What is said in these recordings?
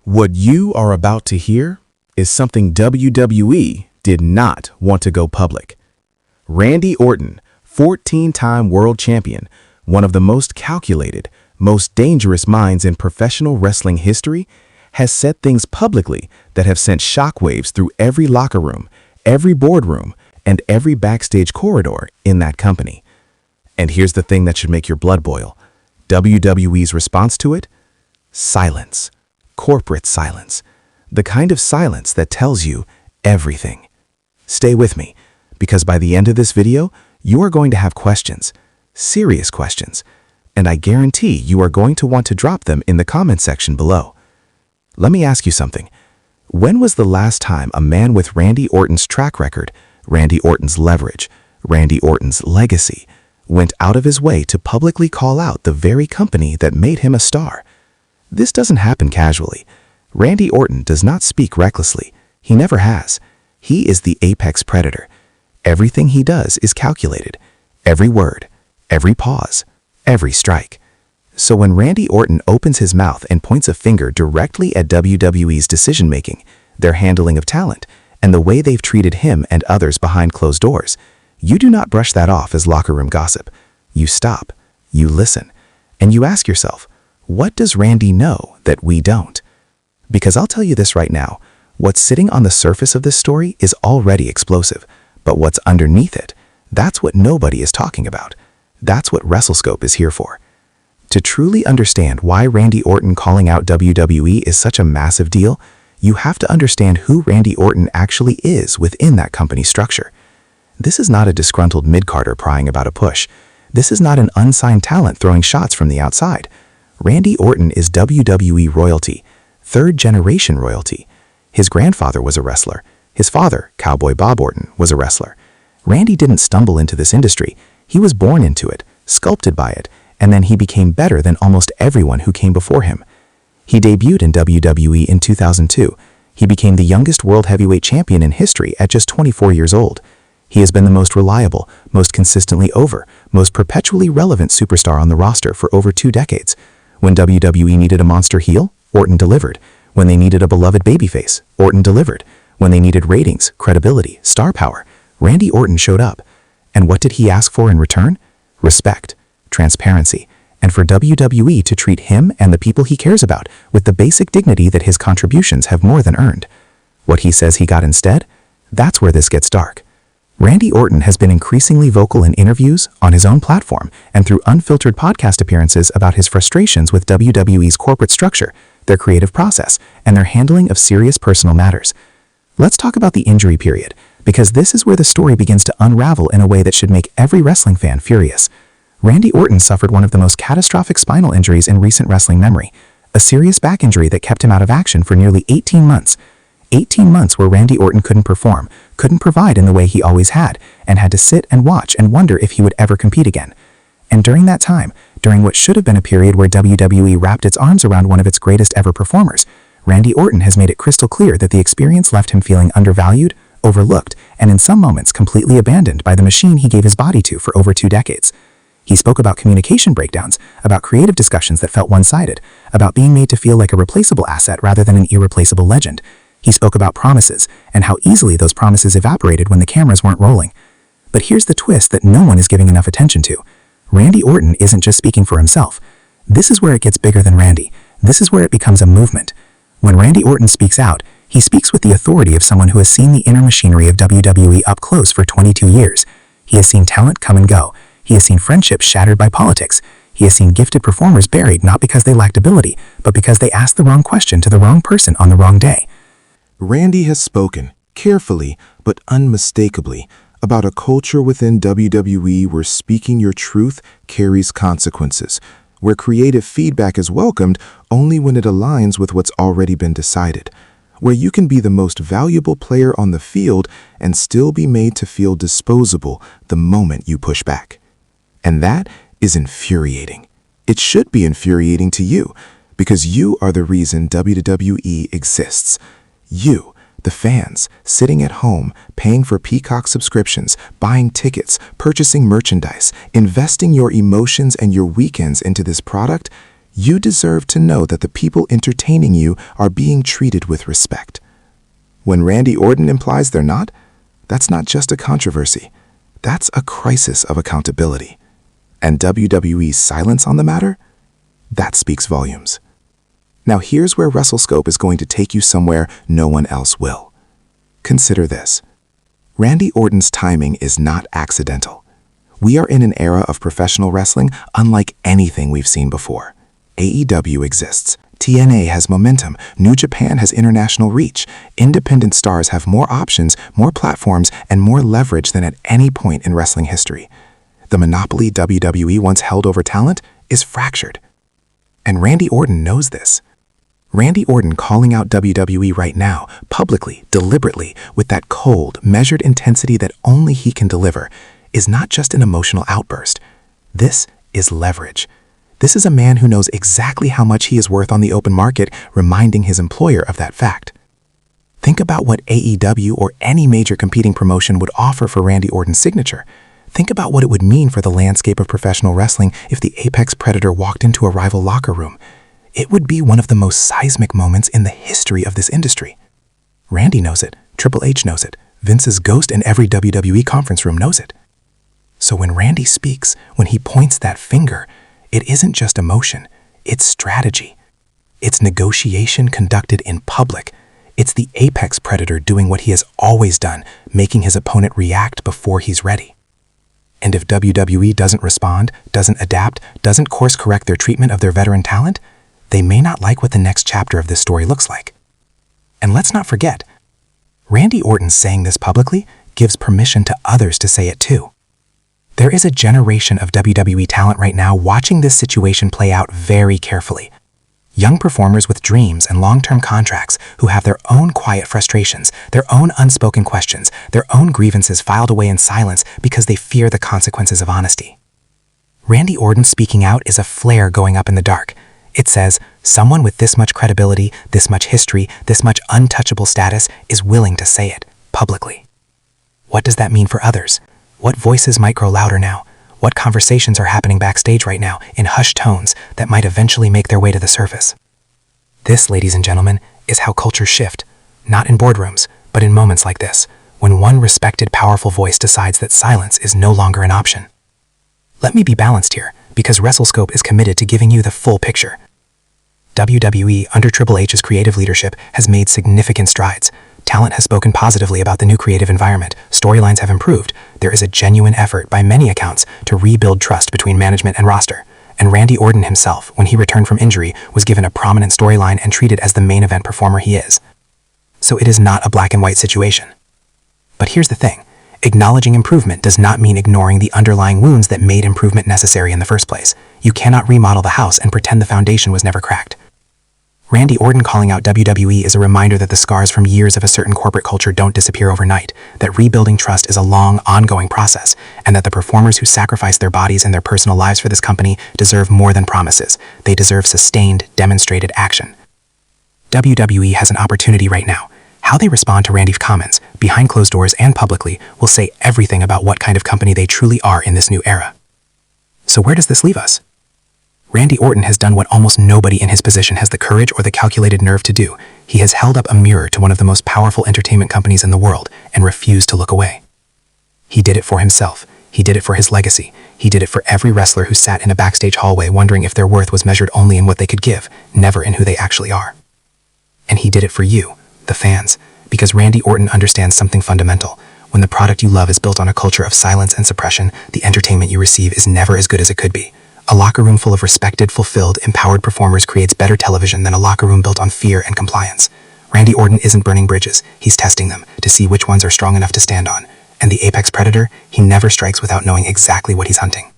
What you are about to hear is something WWE did not want to go public. Randy Orton, 14-time world champion, one of the most calculated, most dangerous minds in professional wrestling history, has said things publicly that have sent shockwaves through every locker room, every boardroom, and every backstage corridor in that company. And here's the thing that should make your blood boil. WWE's response to it? Silence. Corporate silence. The kind of silence that tells you everything. Stay with me, because by the end of this video, you are going to have questions, serious questions, and I guarantee you are going to want to drop them in the comment section below. Let me ask you something. When was the last time a man with Randy Orton's track record, Randy Orton's leverage, Randy Orton's legacy, went out of his way to publicly call out the very company that made him a star? This doesn't happen casually. Randy Orton does not speak recklessly. He never has. He is the apex predator. Everything he does is calculated. Every word, every pause, every strike. So when Randy Orton opens his mouth and points a finger directly at WWE's decision-making, their handling of talent, and the way they've treated him and others behind closed doors, you do not brush that off as locker room gossip. You stop, you listen, and you ask yourself, what does Randy know that we don't? Because I'll tell you this right now, what's sitting on the surface of this story is already explosive, but what's underneath it, that's what nobody is talking about. That's what WrestleScope is here for. To truly understand why Randy Orton calling out WWE is such a massive deal, you have to understand who Randy Orton actually is within that company structure. This is not a disgruntled mid-carder prying about a push. This is not an unsigned talent throwing shots from the outside. Randy Orton is WWE royalty, third-generation royalty. His grandfather was a wrestler. His father, Cowboy Bob Orton, was a wrestler. Randy didn't stumble into this industry. He was born into it, sculpted by it, and then he became better than almost everyone who came before him. He debuted in WWE in 2002. He became the youngest world heavyweight champion in history at just 24 years old. He has been the most reliable, most consistently over, most perpetually relevant superstar on the roster for over 2 decades. When WWE needed a monster heel, Orton delivered. When they needed a beloved babyface, Orton delivered. When they needed ratings, credibility, star power, Randy Orton showed up. And what did he ask for in return? Respect, transparency, and for WWE to treat him and the people he cares about with the basic dignity that his contributions have more than earned. What he says he got instead? That's where this gets dark. Randy Orton has been increasingly vocal in interviews, on his own platform, and through unfiltered podcast appearances about his frustrations with WWE's corporate structure, their creative process, and their handling of serious personal matters. Let's talk about the injury period, because this is where the story begins to unravel in a way that should make every wrestling fan furious. Randy Orton suffered one of the most catastrophic spinal injuries in recent wrestling memory, a serious back injury that kept him out of action for nearly 18 months. 18 months where Randy Orton couldn't perform, couldn't provide in the way he always had, and had to sit and watch and wonder if he would ever compete again. And during that time, during what should have been a period where WWE wrapped its arms around one of its greatest ever performers, Randy Orton has made it crystal clear that the experience left him feeling undervalued, overlooked, and in some moments completely abandoned by the machine he gave his body to for over 2 decades. He spoke about communication breakdowns, about creative discussions that felt one-sided, about being made to feel like a replaceable asset rather than an irreplaceable legend. He spoke about promises, and how easily those promises evaporated when the cameras weren't rolling. But here's the twist that no one is giving enough attention to. Randy Orton isn't just speaking for himself. This is where it gets bigger than Randy. This is where it becomes a movement. When Randy Orton speaks out, he speaks with the authority of someone who has seen the inner machinery of WWE up close for 22 years. He has seen talent come and go. He has seen friendships shattered by politics. He has seen gifted performers buried not because they lacked ability, but because they asked the wrong question to the wrong person on the wrong day. Randy has spoken, carefully but unmistakably, about a culture within WWE where speaking your truth carries consequences, where creative feedback is welcomed only when it aligns with what's already been decided, where you can be the most valuable player on the field and still be made to feel disposable the moment you push back. And that is infuriating. It should be infuriating to you, because you are the reason WWE exists. You, the fans, sitting at home, paying for Peacock subscriptions, buying tickets, purchasing merchandise, investing your emotions and your weekends into this product, You deserve to know that the people entertaining you are being treated with respect. When Randy Orton implies they're not, that's not just a controversy. That's a crisis of accountability. And WWE's silence on the matter? That speaks volumes. Now here's where WrestleScope is going to take you somewhere no one else will. Consider this. Randy Orton's timing is not accidental. We are in an era of professional wrestling unlike anything we've seen before. AEW exists. TNA has momentum. New Japan has international reach. Independent stars have more options, more platforms, and more leverage than at any point in wrestling history. The monopoly WWE once held over talent is fractured. And Randy Orton knows this. Randy Orton calling out WWE right now, publicly, deliberately, with that cold, measured intensity that only he can deliver, is not just an emotional outburst. This is leverage. This is a man who knows exactly how much he is worth on the open market, reminding his employer of that fact. Think about what AEW or any major competing promotion would offer for Randy Orton's signature. Think about what it would mean for the landscape of professional wrestling if the apex predator walked into a rival locker room. It would be one of the most seismic moments in the history of this industry. Randy knows it. Triple H knows it. Vince's ghost in every WWE conference room knows it. So when Randy speaks, when he points that finger, it isn't just emotion, it's strategy. It's negotiation conducted in public. It's the apex predator doing what he has always done, making his opponent react before he's ready. And if WWE doesn't respond, doesn't adapt, doesn't course correct their treatment of their veteran talent, they may not like what the next chapter of this story looks like. And let's not forget, Randy Orton saying this publicly gives permission to others to say it too. There is a generation of WWE talent right now watching this situation play out very carefully. Young performers with dreams and long-term contracts who have their own quiet frustrations, their own unspoken questions, their own grievances filed away in silence because they fear the consequences of honesty. Randy Orton speaking out is a flare going up in the dark. It says, someone with this much credibility, this much history, this much untouchable status is willing to say it publicly. What does that mean for others? What voices might grow louder now? What conversations are happening backstage right now in hushed tones that might eventually make their way to the surface? This, ladies and gentlemen, is how cultures shift, not in boardrooms, but in moments like this, when one respected, powerful voice decides that silence is no longer an option. Let me be balanced here, because WrestleScope is committed to giving you the full picture. WWE, under Triple H's creative leadership, has made significant strides. Talent has spoken positively about the new creative environment. Storylines have improved. There is a genuine effort, by many accounts, to rebuild trust between management and roster. And Randy Orton himself, when he returned from injury, was given a prominent storyline and treated as the main event performer he is. So it is not a black and white situation. But here's the thing. Acknowledging improvement does not mean ignoring the underlying wounds that made improvement necessary in the first place. You cannot remodel the house and pretend the foundation was never cracked. Randy Orton calling out WWE is a reminder that the scars from years of a certain corporate culture don't disappear overnight, that rebuilding trust is a long, ongoing process, and that the performers who sacrifice their bodies and their personal lives for this company deserve more than promises. They deserve sustained, demonstrated action. WWE has an opportunity right now. How they respond to Randy's comments, behind closed doors and publicly, will say everything about what kind of company they truly are in this new era. So where does this leave us? Randy Orton has done what almost nobody in his position has the courage or the calculated nerve to do. He has held up a mirror to one of the most powerful entertainment companies in the world and refused to look away. He did it for himself. He did it for his legacy. He did it for every wrestler who sat in a backstage hallway wondering if their worth was measured only in what they could give, never in who they actually are. And he did it for you, the fans, because Randy Orton understands something fundamental. When the product you love is built on a culture of silence and suppression, the entertainment you receive is never as good as it could be. A locker room full of respected, fulfilled, empowered performers creates better television than a locker room built on fear and compliance. Randy Orton isn't burning bridges, he's testing them to see which ones are strong enough to stand on. And the apex predator, he never strikes without knowing exactly what he's hunting.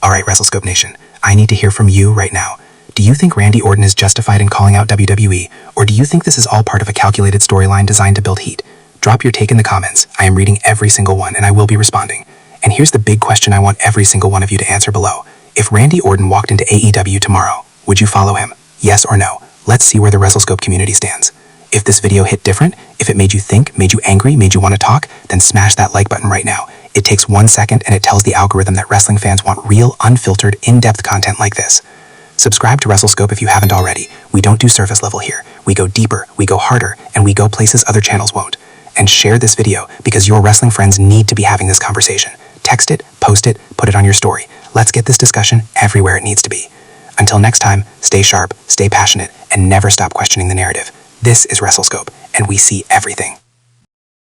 Alright, WrestleScope Nation, I need to hear from you right now. Do you think Randy Orton is justified in calling out WWE, or do you think this is all part of a calculated storyline designed to build heat? Drop your take in the comments. I am reading every single one and I will be responding. And here's the big question I want every single one of you to answer below. If Randy Orton walked into AEW tomorrow, would you follow him? Yes or no? Let's see where the WrestleScope community stands. If this video hit different, if it made you think, made you angry, made you want to talk, then smash that like button right now. It takes 1 second and it tells the algorithm that wrestling fans want real, unfiltered, in-depth content like this. Subscribe to WrestleScope if you haven't already. We don't do surface level here. We go deeper, we go harder, and we go places other channels won't. And share this video because your wrestling friends need to be having this conversation. Text it, post it, put it on your story. Let's get this discussion everywhere it needs to be. Until next time, stay sharp, stay passionate, and never stop questioning the narrative. This is WrestleScope, and we see everything.